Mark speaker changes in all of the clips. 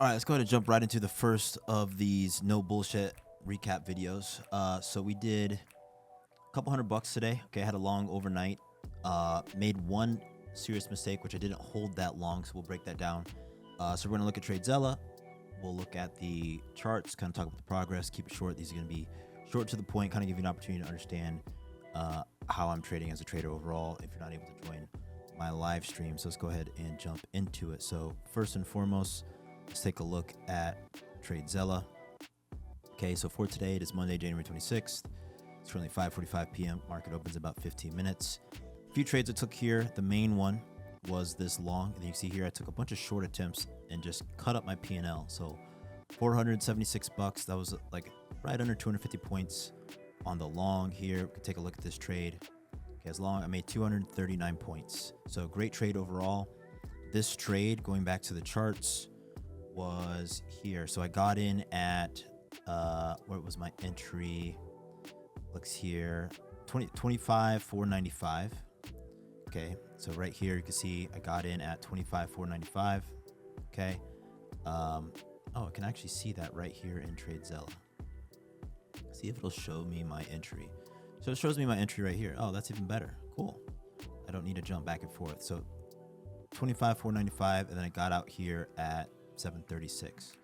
Speaker 1: All right, let's go ahead and jump right into the first of these no bullshit recap videos. So we did a couple $100 today. Okay, I had a long overnight. Made one serious mistake, which I didn't hold that long, so we'll break that down. So we're gonna look at Tradezella. We'll look at the charts, kind of talk about the progress. Keep it short. These are gonna be short to the point, kind of give you an opportunity to understand how I'm trading as a trader overall. If you're not able to join my live stream, so let's go ahead and jump into it. So first and foremost, let's take a look at Tradezella. Okay, so for today, it is Monday, January 26th. It's currently 5:45 p.m. Market opens about 15 minutes. A few trades I took here. The main one was this long. And you can see here, I took a bunch of short attempts and just cut up my P&L. So $476. That was like right under 250 points on the long here. We can take a look at this trade. Okay, as long, I made 239 points. So great trade overall. This trade, going back to the charts, was here. So I got in at where was my entry? Looks here, 25,495. Okay, so right here you can see I got in at 25,495. Okay, oh, I can actually see that right here in Tradezella. See if it'll show me my entry. So it shows me my entry right here. Oh, that's even better. Cool. I don't need to jump back and forth. So 25,495, and then I got out here at 736.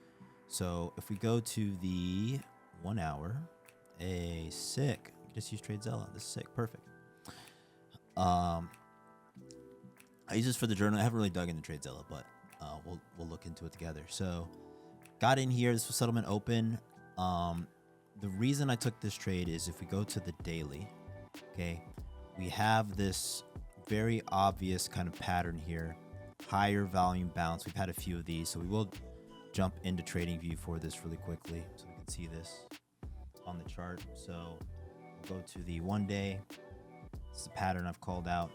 Speaker 1: So if we go to the 1 hour, sick. Just use Tradezella. This is sick. Perfect. I use this for the journal. I haven't really dug into Tradezella, but we'll look into it together. So got in here. This was settlement open. The reason I took this trade is if we go to the daily, okay, we have this very obvious kind of pattern here. Higher volume bounce. We've had a few of these, so we will jump into trading view for this really quickly so we can see this on the chart. So we'll go to the 1 day. It's the pattern I've called out.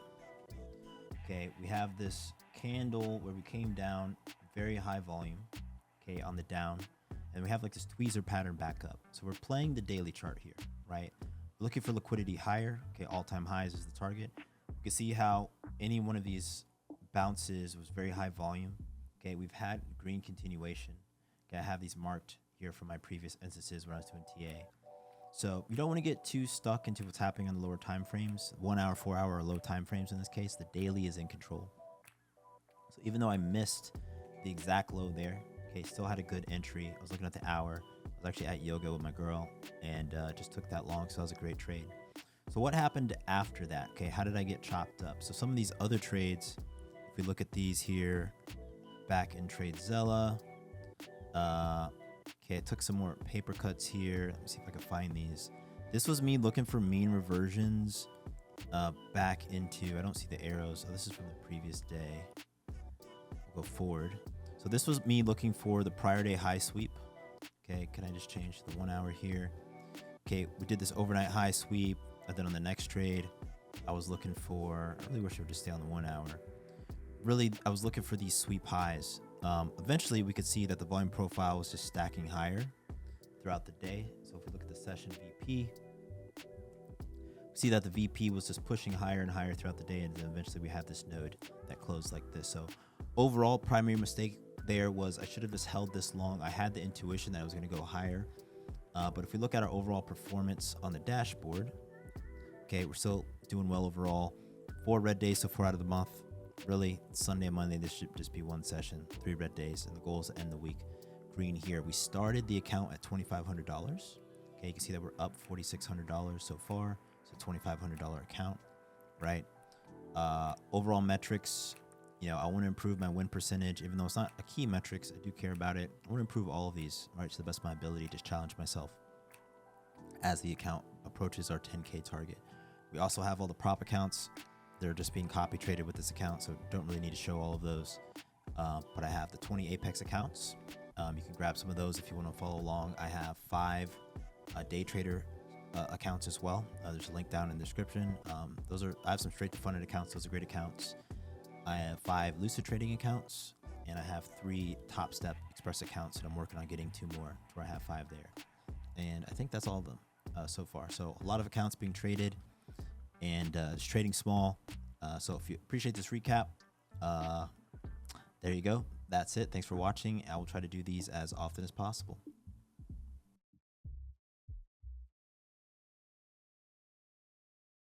Speaker 1: Okay, we have this candle where we came down very high volume, okay, on the down, and we have like this tweezer pattern back up. So we're playing the daily chart here, right? We're looking for liquidity higher. Okay, all-time highs is the target. You can see how any one of these bounces was very high volume. Okay, we've had green continuation. Okay, I have these marked here from my previous instances when I was doing TA. So you don't want to get too stuck into what's happening on the lower time frames. 1 hour, 4 hour, or low time frames in this case. The daily is in control. So even though I missed the exact low there, okay, still had a good entry. I was looking at the hour. I was actually at yoga with my girl and just took that long, so that was a great trade. So what happened after that? Okay, how did I get chopped up? So some of these other trades, if we look at these here, back in Tradezella, okay, I took some more paper cuts here. Let me see if I can find these. This was me looking for mean reversions back into, I don't see the arrows. Oh, this is from the previous day. We'll go forward. So this was me looking for the prior day high sweep. Okay, can I just change the 1 hour here? Okay, we did this overnight high sweep. And then on the next trade, I was looking for, I really wish I would just stay on the 1 hour. Really, I was looking for these sweep highs. Eventually, we could see that the volume profile was just stacking higher throughout the day. So if we look at the session VP, we see that the VP was just pushing higher and higher throughout the day. And then eventually we have this node that closed like this. So overall, primary mistake there was I should have just held this long. I had the intuition that I was going to go higher. But if we look at our overall performance on the dashboard, okay, we're still doing well overall. 4 red days so far out of the month. Really, Sunday and Monday, this should just be one session. 3 red days, and the goal is to end the week green here. We started the account at $2,500. Okay, you can see that we're up $4,600 so far. So $2,500 account, right? Overall metrics, you know, I want to improve my win percentage, even though it's not a key metrics. I do care about it. I want to improve all of these, right, to the best of my ability, just challenge myself as the account approaches our 10K target. We also have all the prop accounts. They're just being copy traded with this account, so don't really need to show all of those. But I have the 20 Apex accounts. You can grab some of those if you want to follow along. I have 5 day trader accounts as well. There's a link down in the description. I have some straight to funded accounts. Those are great accounts. I have 5 lucid trading accounts, and I have 3 Top Step Express accounts, and I'm working on getting 2 more to where I have 5 there. And I think that's all of them so far. So a lot of accounts being traded. And it's trading small. So if you appreciate this recap, there you go. that's it. Thanks for watching. I will try to do these as often as possible.